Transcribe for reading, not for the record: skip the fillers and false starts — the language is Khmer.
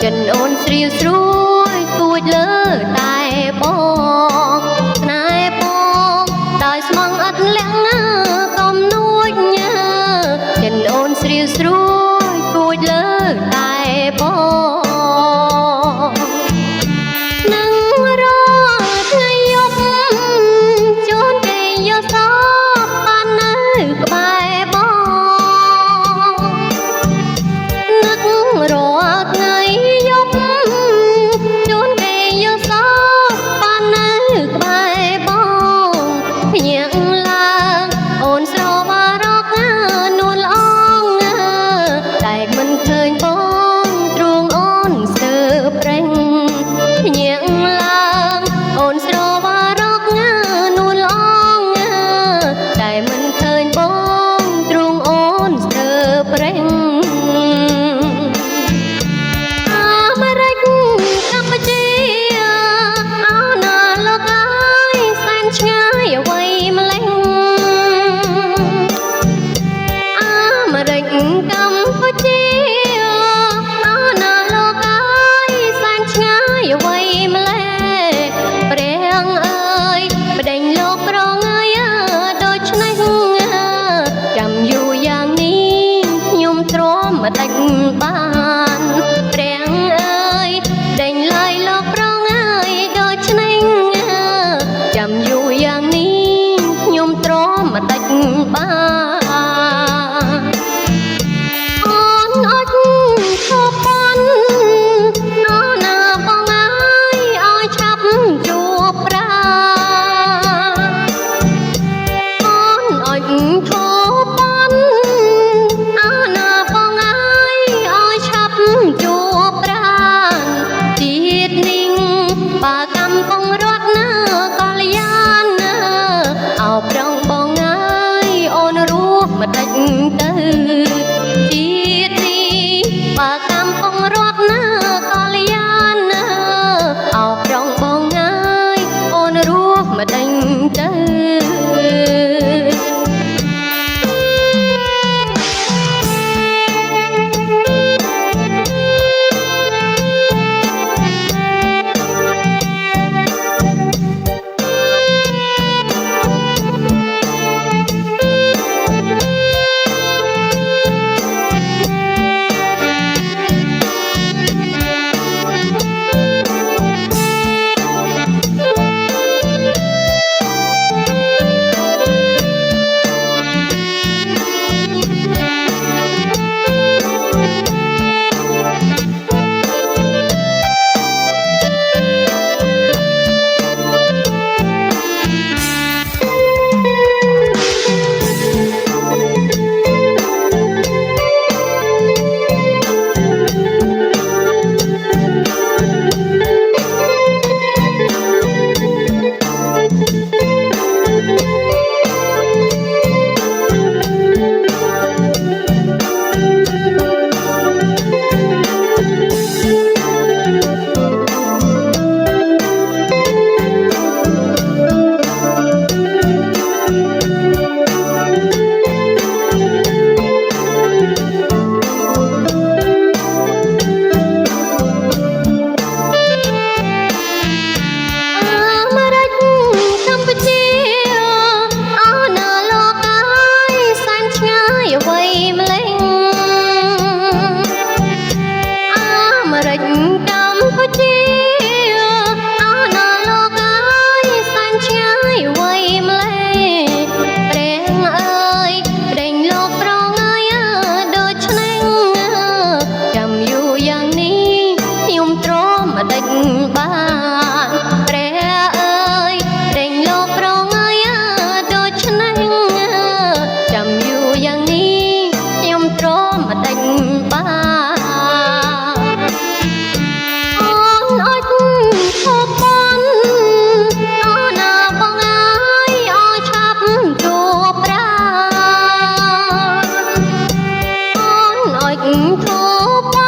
ចិនអូនស្រីស្រួយគួចលើតែបងស្នេហ៍បងដោយស្មងអត់លះកុំនួចញើចិនអូនស្រីស្រួយគួចលើតែបងនឹងរថ្ងៃយប់ជួនគេយកសពបាននៅក្បែរបងនឹករថ្ងៃយប់ជួនគេយកសពបាននៅក្បែរបងភ្ញាក់ឡើងអូនស្រវារកនួនល្អងតែមិនឃើញបងទ្រូងអូនស្ទើរប្រេងភ្ញាក់ឡើងអូនស្រវារកនួនល្អងតែមិនឃើញបងទ្រូងអូនស្ទើរប្រេងអាមេរិកកម្ពុជាអោណាលោកអើយសែនឆ្ងាយអ្វីម្លេះអាមេរិកកម្ពុជាអោណាលោកអើយសែនឆ្ងាយអ្វីម្លេះព្រះអើយបដិញលោកប្រងើយដូច្នេះចាំយូរយ៉ាងនេះខ្ញុំទ្រាំមិនដាច់បានព្រះអើយដេញឡើយលោកប្រងើយដូច្នេះចាំយូរយ៉ាងនេះខ្ញុំទ្រាំមិនដាច់បានអូនអត់ខកប៉ុនអូនណាបងអើយឲ្យឆាប់ជួបប្រាអូនអត់ខកប៉ុនអូនណាបងអើយឲ្យឆាប់ជួបប្រាជាតិនេះបើកំពុងរត់នៅកល្យានអោប្រងបងអើយអូនរស់មិនដាច់ទៅជាតិនេះបើកំពុងរត់នៅកល្យានអោប្រងបងអើយអូនរស់មិនដាច់ទៅ thô